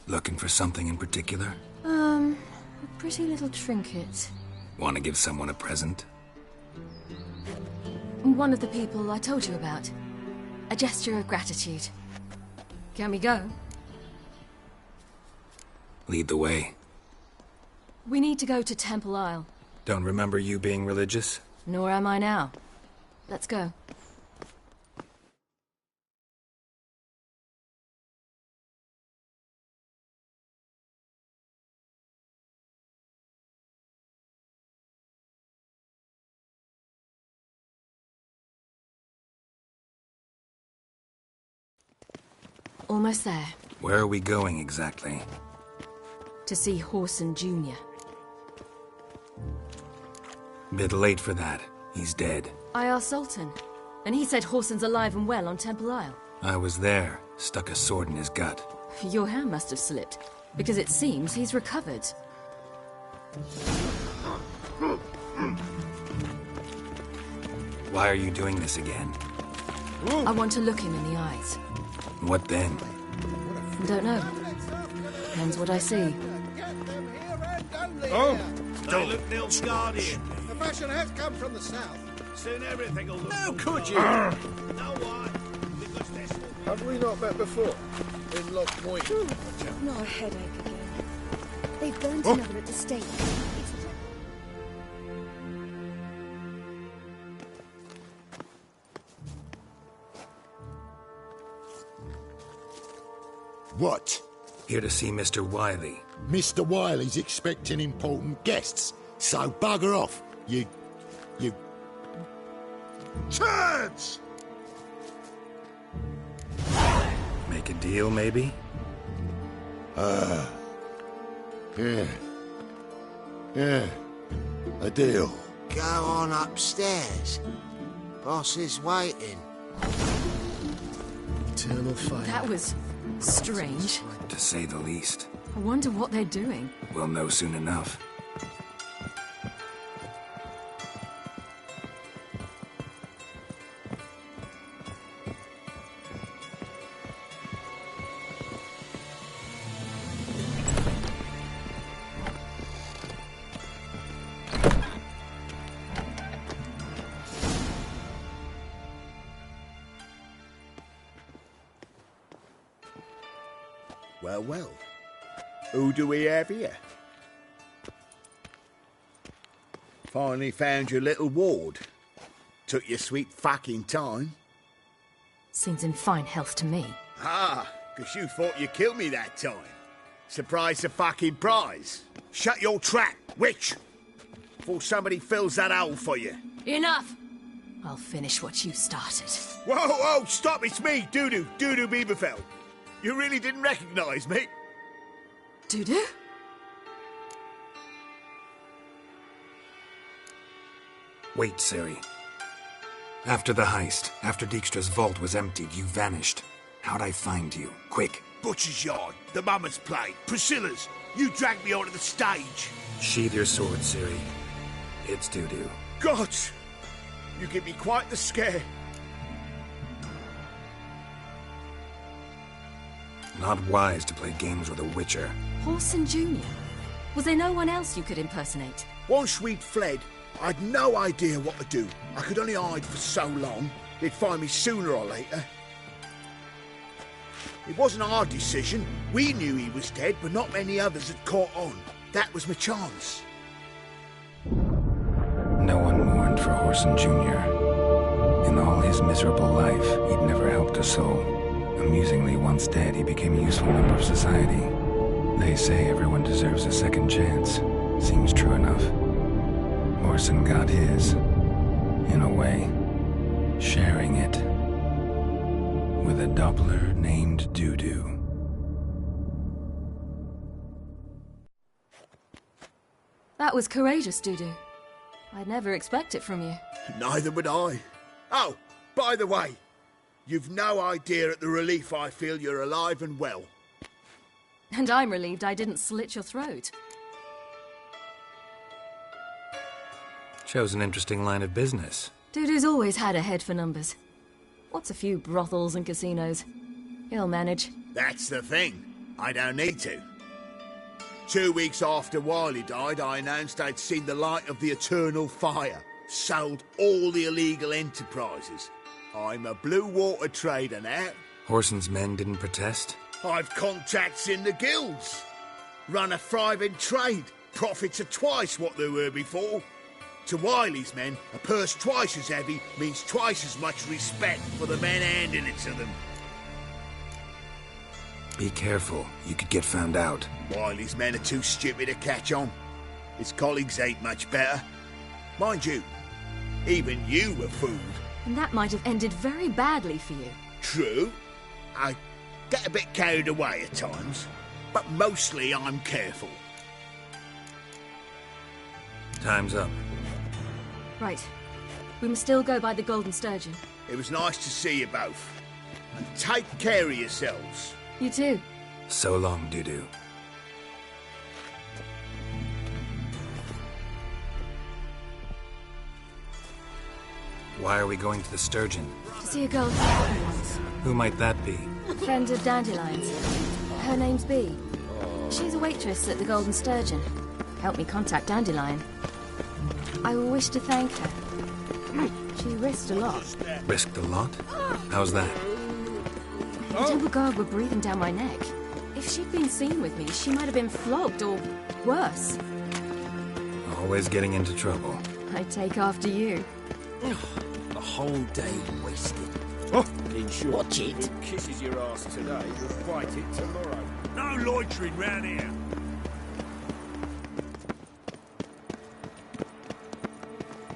Looking for something in particular? A pretty little trinket. Want to give someone a present? One of the people I told you about. A gesture of gratitude. Can we go? Lead the way. We need to go to Temple Isle. Don't remember you being religious? Nor am I now. Let's go. Almost there. Where are we going exactly? To see Whoreson Jr. Bit late for that. He's dead. I asked Sultan, and he said Whoreson's alive and well on Temple Isle. I was there. Stuck a sword in his gut. Your hand must have slipped, because it seems he's recovered. Why are you doing this again? I want to look him in the eyes. What then? Don't know. Depends what I see. Oh! Don't look Neil scarred here. The fashion has come from the south. Soon everything will look... How could you? Know why? Because this will... Have we not met before? In Lockpoint. Not a headache again. They've burnt another at the stake. What? Here to see Mr. Wiley. Mr. Wiley's expecting important guests, so bugger off, you... Turds! Make a deal, maybe? Yeah. Yeah. A deal. Go on upstairs. Boss is waiting. Eternal fire. That was strange. To say the least. I wonder what they're doing. We'll know soon enough. Well, well. Who do we have here? Finally found your little ward. Took your sweet fucking time. Seems in fine health to me. Ah, 'cause you thought you killed me that time. Surprise the fucking prize. Shut your trap, witch! Before somebody fills that hole for you. Enough! I'll finish what you started. Whoa, whoa, stop, it's me, Dudu Bieberfeld. You really didn't recognise me? Dudu? Wait, Ciri. After the heist, after Dijkstra's vault was emptied, you vanished. How'd I find you? Quick. Butcher's Yard, the Mama's Plate, Priscilla's. You dragged me onto the stage. Sheathe your sword, Ciri. It's Dudu. God! You give me quite the scare. Not wise to play games with a witcher. Whoreson Jr.? Was there no one else you could impersonate? Once we'd fled, I'd no idea what to do. I could only hide for so long. They'd find me sooner or later. It wasn't our decision. We knew he was dead, but not many others had caught on. That was my chance. No one mourned for Whoreson Jr. In all his miserable life, he'd never helped a soul. Amusingly, once dead, he became a useful member of society. They say everyone deserves a second chance. Seems true enough. Whoreson got his, in a way, sharing it with a Doppler named Dudu. That was courageous, Dudu. I'd never expect it from you. Neither would I. Oh, by the way, you've no idea at the relief I feel you're alive and well. And I'm relieved I didn't slit your throat. Chose an interesting line of business. Dudu's always had a head for numbers. What's a few brothels and casinos? He'll manage. That's the thing. I don't need to. 2 weeks after Wiley died, I announced I'd seen the light of the eternal fire. Sold all the illegal enterprises. I'm a blue water trader now. Horson's men didn't protest? I've contacts in the guilds. Run a thriving trade. Profits are twice what they were before. To Wiley's men, a purse twice as heavy means twice as much respect for the men handing it to them. Be careful. You could get found out. Wiley's men are too stupid to catch on. His colleagues ain't much better. Mind you, even you were fooled. And that might have ended very badly for you. True. I get a bit carried away at times, but mostly I'm careful. Time's up. Right. We must still go by the Golden Sturgeon. It was nice to see you both. And take care of yourselves. You too. So long, Dudu. Why are we going to the Sturgeon? To see a girl who's forgotten once. Who might that be? A friend of Dandelion's. Her name's Bee. She's a waitress at the Golden Sturgeon. Helped me contact Dandelion. I wish to thank her. She risked a lot. Risked a lot? How's that? The temple guard were breathing down my neck. If she'd been seen with me, she might have been flogged or worse. Always getting into trouble. I take after you. The whole day wasted. In short, watch it. Who kisses your ass today will fight it tomorrow. No loitering round here.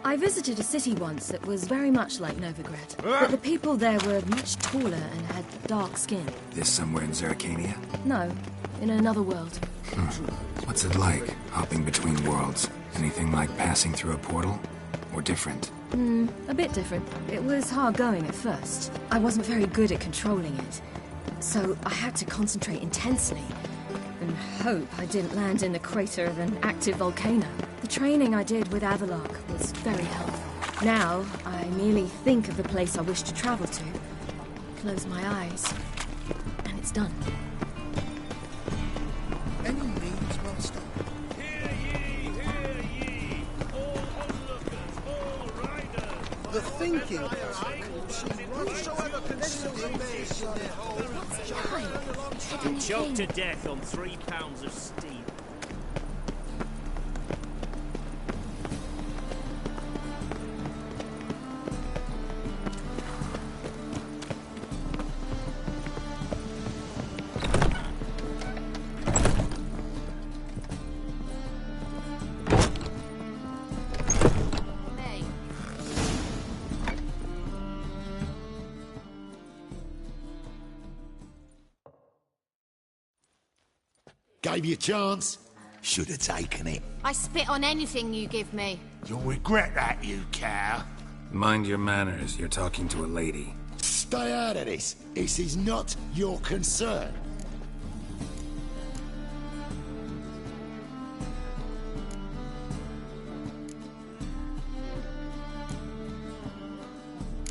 I visited a city once that was very much like Novigrad, but the people there were much taller and had dark skin. This somewhere in Zerrikania? No, in another world. What's it like, hopping between worlds? Anything like passing through a portal? Or different? A bit different. It was hard going at first. I wasn't very good at controlling it, so I had to concentrate intensely and hope I didn't land in the crater of an active volcano. The training I did with Avalok was very helpful. Now, I merely think of the place I wish to travel to, close my eyes, and it's done. Any needs, master? Hear ye, all onlookers, all riders. The thinking whosoever considering this in their whole Choked to death on 3 pounds of steam. Gave you a chance. Should have taken it. I spit on anything you give me. You'll regret that, you cow. Mind your manners, you're talking to a lady. Stay out of this. This is not your concern.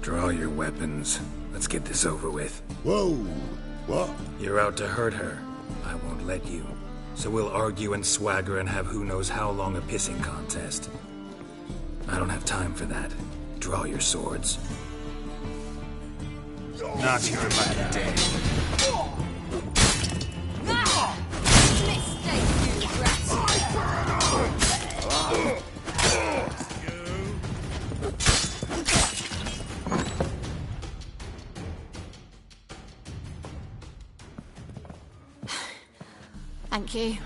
Draw your weapons. Let's get this over with. Whoa. What? You're out to hurt her. I won't let you. So we'll argue and swagger and have who knows how long a pissing contest. I don't have time for that. Draw your swords. Not here about the dead. Mistake, you rat. Thank you.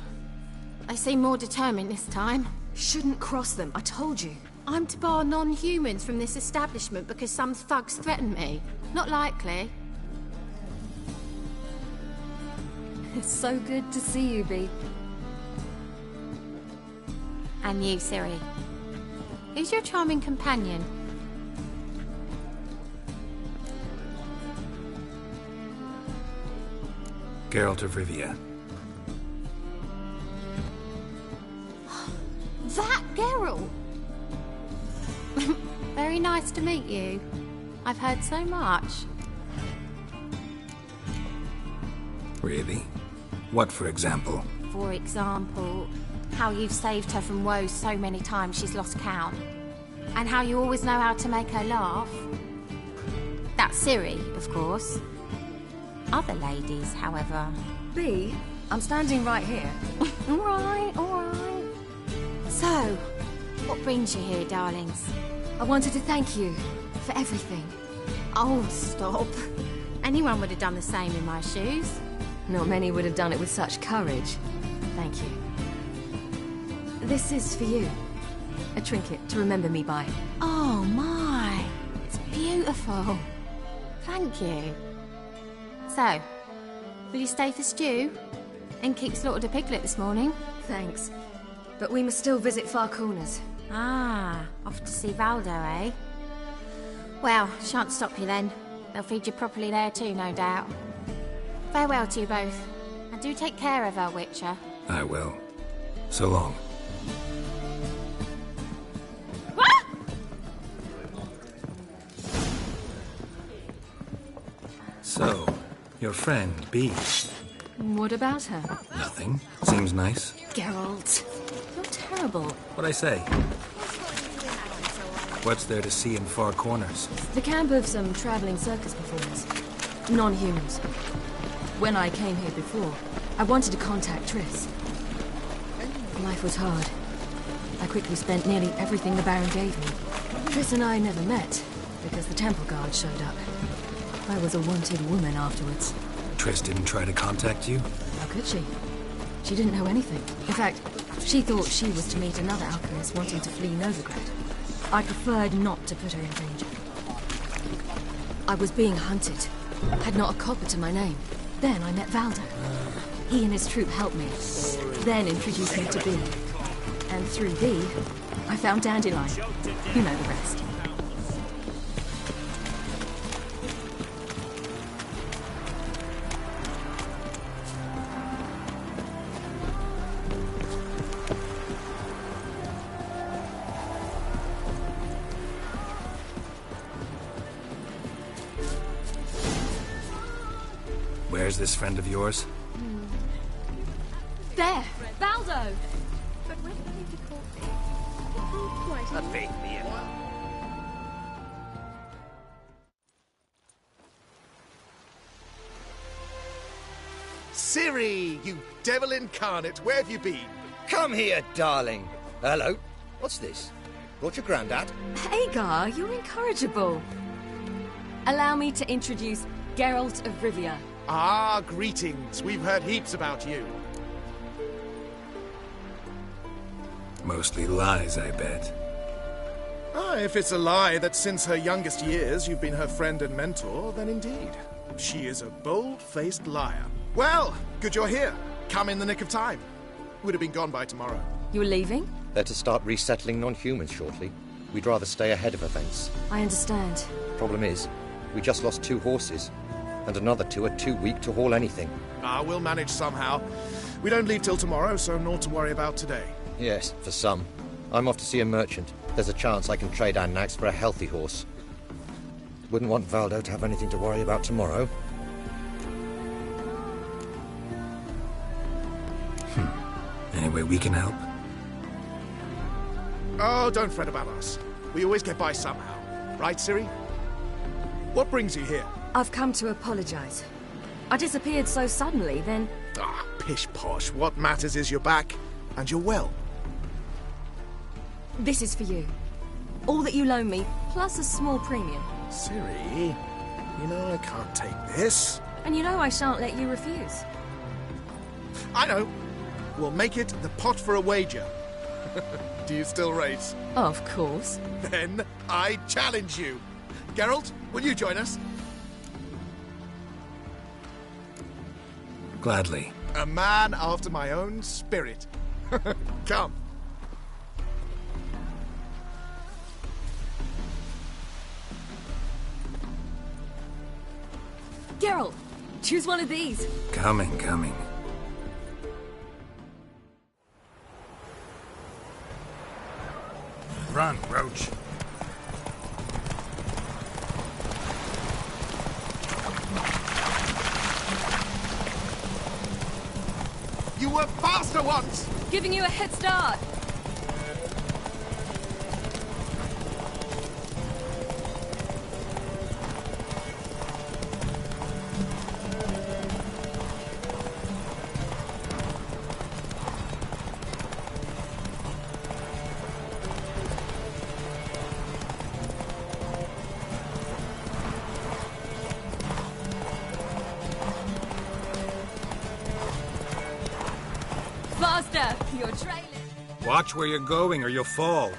They seem more determined this time. Shouldn't cross them, I told you. I'm to bar non-humans from this establishment because some thugs threaten me. Not likely. It's so good to see you, Bee. And you, Ciri. Who's your charming companion? Geralt of Rivia. That Geralt! Very nice to meet you. I've heard so much. Really? What, for example? For example, how you've saved her from woes so many times she's lost count. And how you always know how to make her laugh. That's Ciri, of course. Other ladies, however... B, I'm standing right here. All right. So, what brings you here, darlings? I wanted to thank you for everything. Oh, stop. Anyone would have done the same in my shoes. Not many would have done it with such courage. Thank you. This is for you. A trinket to remember me by. Oh, my. It's beautiful. Thank you. So, will you stay for stew? Enkeek slaughtered a piglet this morning. Thanks. But we must still visit Far Corners. Ah, off to see Valdo, eh? Well, shan't stop you then. They'll feed you properly there too, no doubt. Farewell to you both. And do take care of her, Witcher. I will. So long. So, your friend, B. What about her? Nothing. Seems nice. Geralt, you're terrible. What'd I say? What's there to see in Far Corners? The camp of some traveling circus performers. Non-humans. When I came here before, I wanted to contact Triss. Life was hard. I quickly spent nearly everything the Baron gave me. Triss and I never met, because the temple guard showed up. I was a wanted woman afterwards. Triss didn't try to contact you? How could she? She didn't know anything. In fact, she thought she was to meet another alchemist wanting to flee Novigrad. I preferred not to put her in danger. I was being hunted. Had not a copper to my name. Then I met Valdo. He and his troop helped me. Then introduced me to B. And through B, I found Dandelion. You know the rest. Where's this friend of yours? There! Valdo! But when did you call A big beer. Ciri, you devil incarnate, where have you been? Come here, darling. Hello. What's this? Brought your granddad? Agar, you're incorrigible. Allow me to introduce Geralt of Rivia. Ah, greetings. We've heard heaps about you. Mostly lies, I bet. Ah, if it's a lie that since her youngest years you've been her friend and mentor, then indeed. She is a bold-faced liar. Well, good you're here. Come in the nick of time. Would have been gone by tomorrow. You're leaving? They're to start resettling non-humans shortly. We'd rather stay ahead of events. I understand. Problem is, we just lost 2 horses. And another 2 are too weak to haul anything. Ah, we'll manage somehow. We don't leave till tomorrow, so naught to worry about today. Yes, for some. I'm off to see a merchant. There's a chance I can trade our nags for a healthy horse. Wouldn't want Valdo to have anything to worry about tomorrow. Any way we can help? Oh, don't fret about us. We always get by somehow. Right, Ciri? What brings you here? I've come to apologize. I disappeared so suddenly, then... Ah, pish-posh. What matters is you're back, and you're well. This is for you. All that you loan me, plus a small premium. Ciri, you know I can't take this. And you know I shan't let you refuse. I know. We'll make it the pot for a wager. Do you still race? Of course. Then I challenge you. Geralt, will you join us? Gladly. A man after my own spirit. Come. Geralt, choose one of these. Coming. Run, Roach. were faster once! Giving you a head start. Faster! You're trailing. Watch where you're going or you'll fall.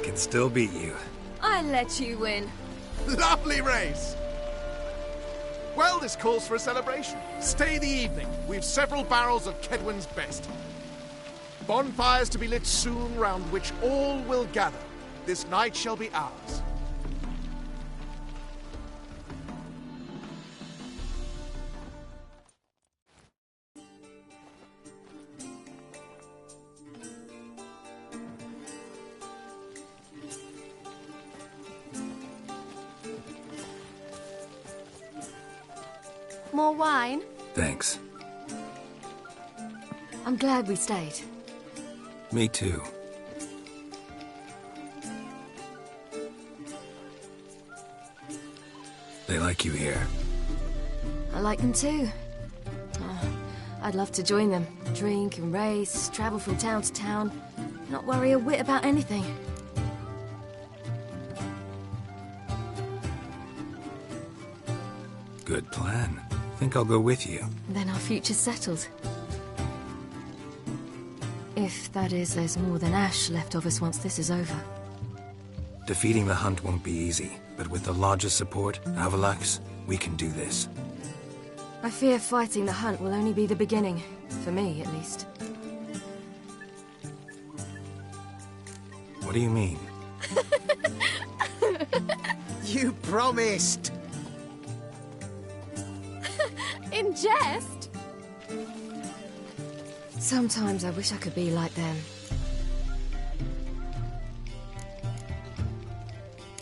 Can still beat you. I let you win. Lovely race! Well, this calls for a celebration. Stay the evening. We've several barrels of Kedwen's best. Bonfires to be lit soon, round which all will gather. This night shall be ours. More wine? Thanks. I'm glad we stayed. Me too. They like you here. I like them too. Oh, I'd love to join them. Drink and race, travel from town to town. Not worry a whit about anything. Good plan. Think I'll go with you. Then our future's settled. If, that is, there's more than ash left of us once this is over. Defeating the hunt won't be easy, but with the Lodge's support, Avalax, we can do this. I fear fighting the hunt will only be the beginning. For me, at least. What do you mean? You promised! In jest? Sometimes I wish I could be like them.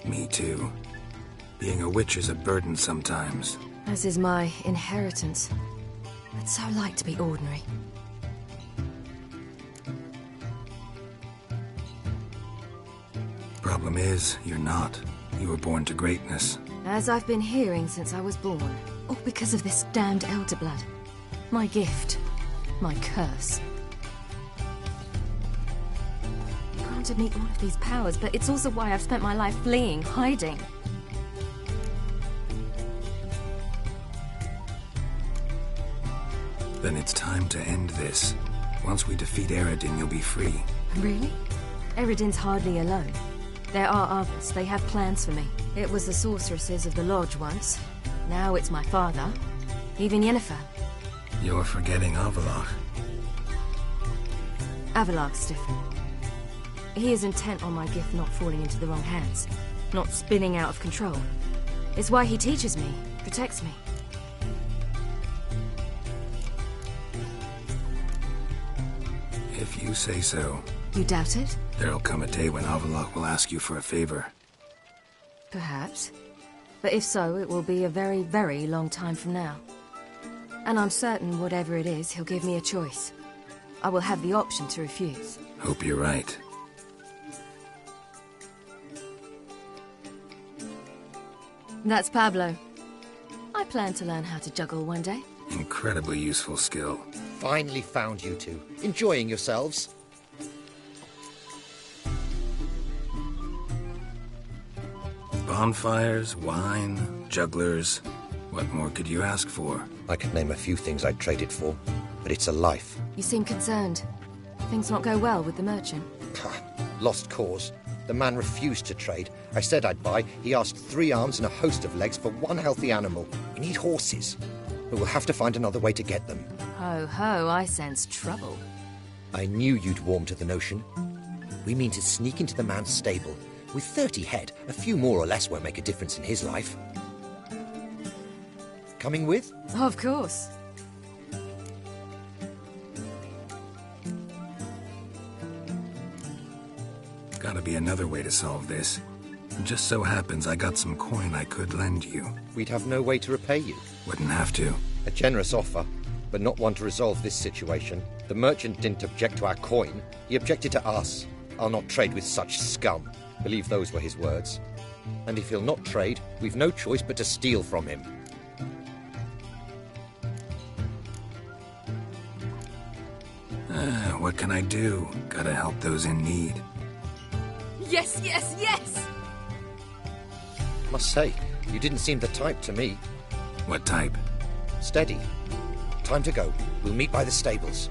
Me too. Being a witch is a burden sometimes. As is my inheritance. I'd so like to be ordinary. Problem is, you're not. You were born to greatness. As I've been hearing since I was born. All because of this damned elder blood. My gift. My curse. You granted me all of these powers, but it's also why I've spent my life fleeing, hiding. Then it's time to end this. Once we defeat Eredin, you'll be free. Really? Eredin's hardly alone. There are others. They have plans for me. It was the sorceresses of the Lodge once. Now it's my father. Even Yennefer. You're forgetting Avallac'h. Avallac'h's different. He is intent on my gift not falling into the wrong hands. Not spinning out of control. It's why he teaches me, protects me. If you say so. You doubt it? There'll come a day when Avallac'h will ask you for a favor. Perhaps. But if so, it will be a very, very long time from now. And I'm certain whatever it is, he'll give me a choice. I will have the option to refuse. Hope you're right. That's Pablo. I plan to learn how to juggle one day. Incredibly useful skill. Finally found you two. Enjoying yourselves? Bonfires, wine, jugglers. What more could you ask for? I could name a few things I'd trade it for, but it's a life. You seem concerned. Things not go well with the merchant. Lost cause. The man refused to trade. I said I'd buy. He asked 3 arms and a host of legs for 1 healthy animal. We need horses. But we'll have to find another way to get them. Ho ho, I sense trouble. I knew you'd warm to the notion. We mean to sneak into the man's stable. With 30 head, a few more or less won't make a difference in his life. Coming with? Of course. Gotta be another way to solve this. It just so happens I got some coin I could lend you. We'd have no way to repay you. Wouldn't have to. A generous offer, but not one to resolve this situation. The merchant didn't object to our coin. He objected to us. I'll not trade with such scum. Believe those were his words. And if he'll not trade, we've no choice but to steal from him. What can I do? Gotta help those in need. Yes, yes, yes! Must say, you didn't seem the type to me. What type? Steady. Time to go. We'll meet by the stables.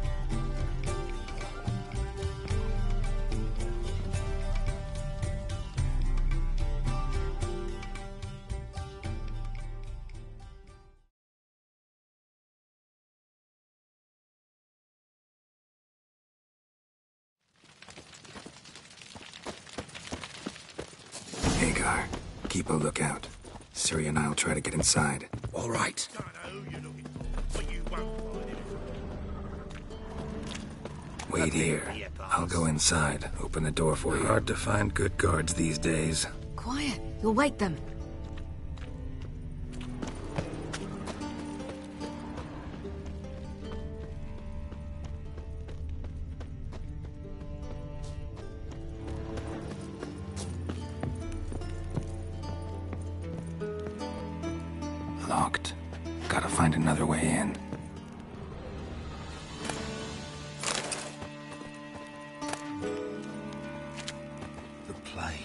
Hagar, keep a lookout. Ciri and I'll try to get inside. All right. Don't know who you're looking for, but you won't find it. Wait here. I'll go inside. Open the door for you. Hard to find good guards these days. Quiet. You'll wake them. Locked. Gotta find another way in. The plague.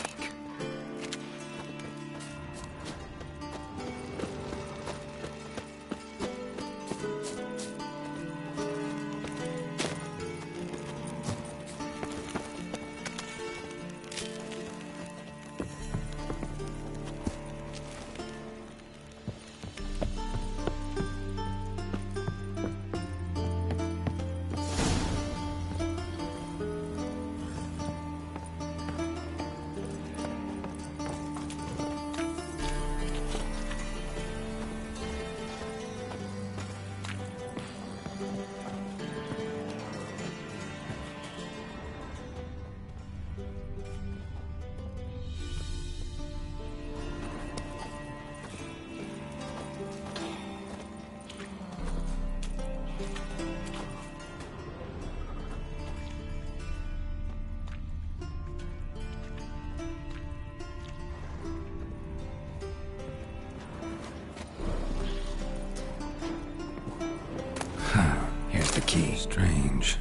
Here's the key. Strange.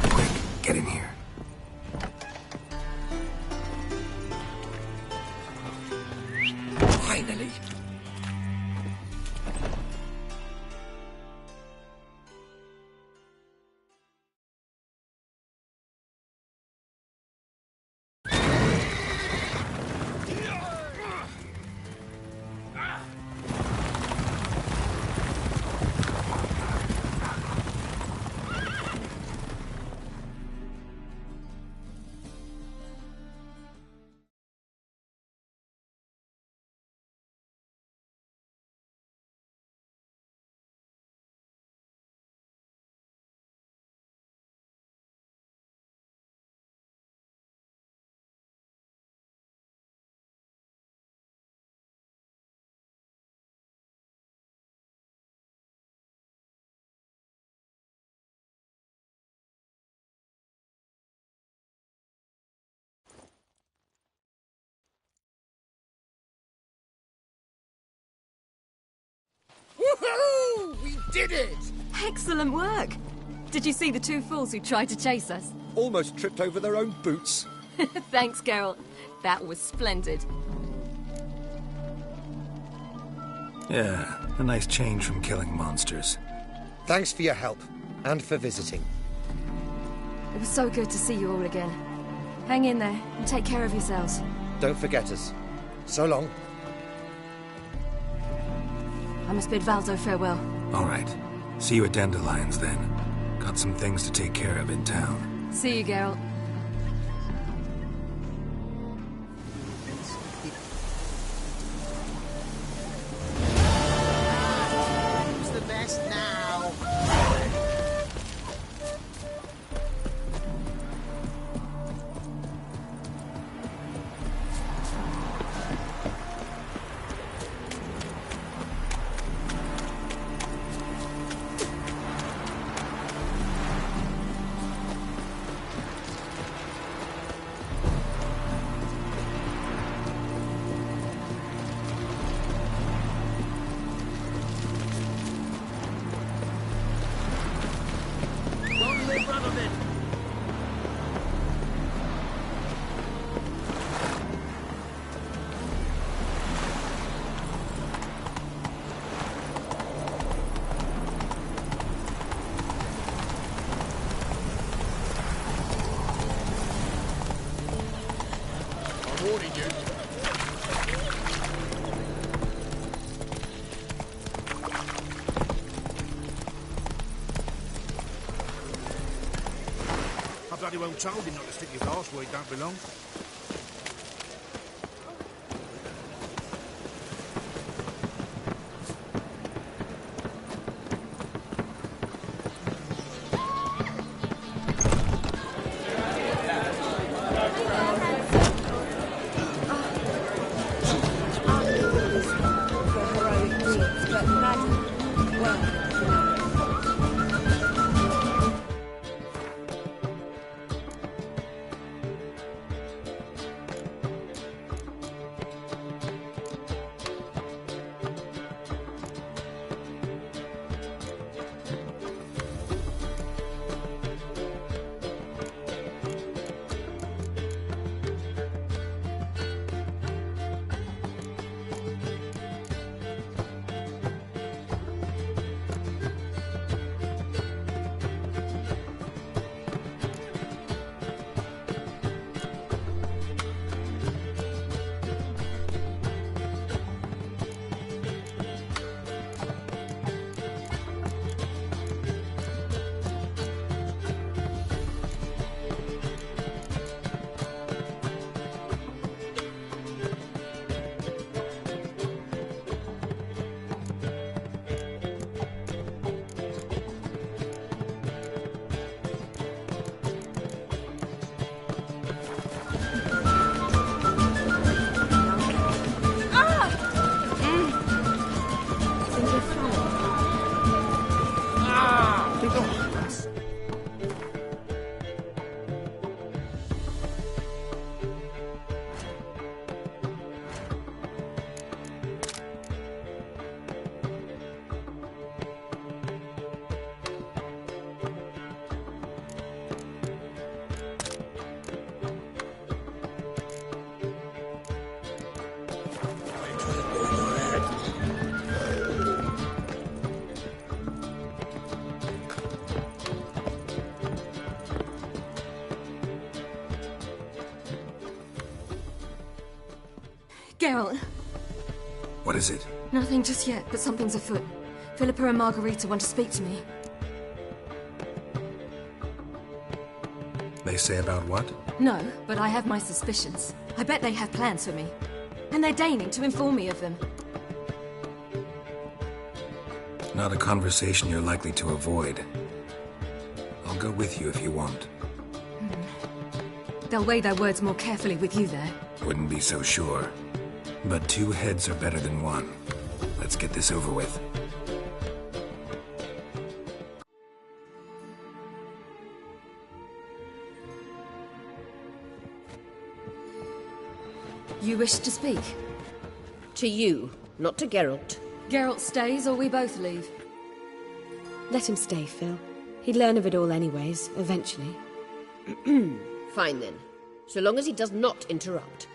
Quick, get in here. Finally. Woohoo! We did it! Excellent work! Did you see the two fools who tried to chase us? Almost tripped over their own boots. Thanks, Geralt. That was splendid. Yeah, a nice change from killing monsters. Thanks for your help, and for visiting. It was so good to see you all again. Hang in there, and take care of yourselves. Don't forget us. So long. I must bid Valzo farewell. All right. See you at Dandelions, then. Got some things to take care of in town. See you, Geralt. warning you. I bloody well told him not to stick his arse where he don't belong. Geralt. What is it? Nothing just yet, but something's afoot. Philippa and Margarita want to speak to me. They say about what? No, but I have my suspicions. I bet they have plans for me. And they're deigning to inform me of them. Not a conversation you're likely to avoid. I'll go with you if you want. They'll weigh their words more carefully with you there. Wouldn't be so sure. But two heads are better than one. Let's get this over with. You wish to speak? To you, not to Geralt. Geralt stays or we both leave? Let him stay, Phil. He'd learn of it all anyways, eventually. Fine then. So long as he does not interrupt.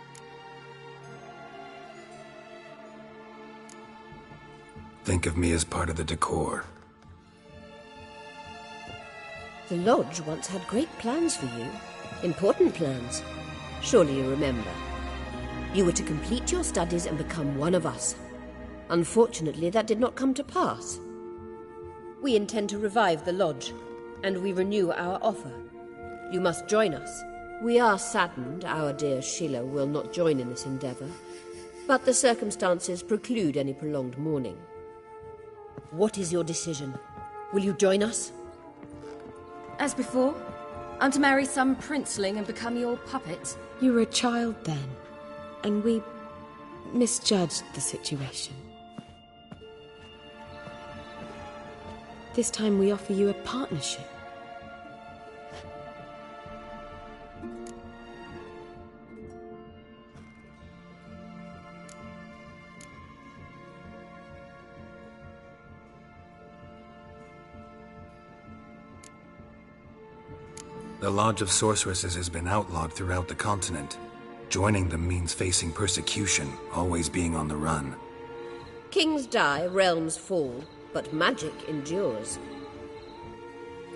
Think of me as part of the decor. The Lodge once had great plans for you. Important plans. Surely you remember. You were to complete your studies and become one of us. Unfortunately, that did not come to pass. We intend to revive the Lodge, and we renew our offer. You must join us. We are saddened our dear Sheila will not join in this endeavor, but the circumstances preclude any prolonged mourning. What is your decision? Will you join us? As before, I'm to marry some princeling and become your puppet. You were a child then, and we misjudged the situation. This time we offer you a partnership. The Lodge of Sorceresses has been outlawed throughout the continent. Joining them means facing persecution, always being on the run. Kings die, realms fall, but magic endures.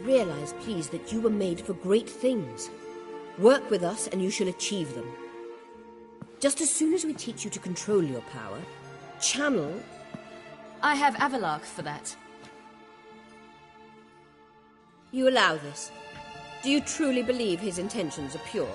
Realize, please, that you were made for great things. Work with us and you shall achieve them. Just as soon as we teach you to control your power, channel... I have Avalark for that. You allow this? Do you truly believe his intentions are pure?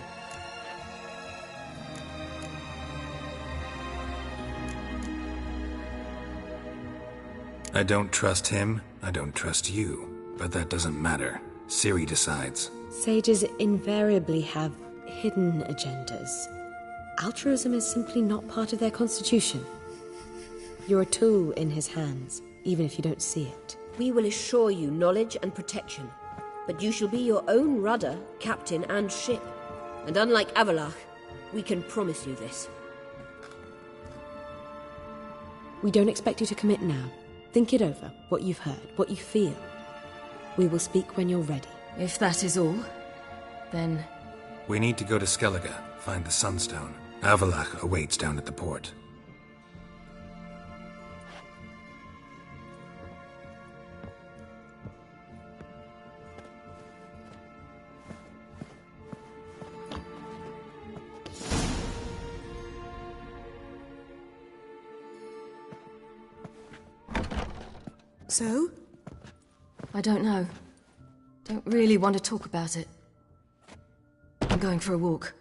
I don't trust him, I don't trust you. But that doesn't matter. Ciri decides. Sages invariably have hidden agendas. Altruism is simply not part of their constitution. You're a tool in his hands, even if you don't see it. We will assure you knowledge and protection, but you shall be your own rudder, captain, and ship. And unlike Avalark, we can promise you this. We don't expect you to commit now. Think it over, what you've heard, what you feel. We will speak when you're ready. If that is all, then... We need to go to Skellige, find the Sunstone. Avalark awaits down at the port. So? I don't know. Don't really want to talk about it. I'm going for a walk.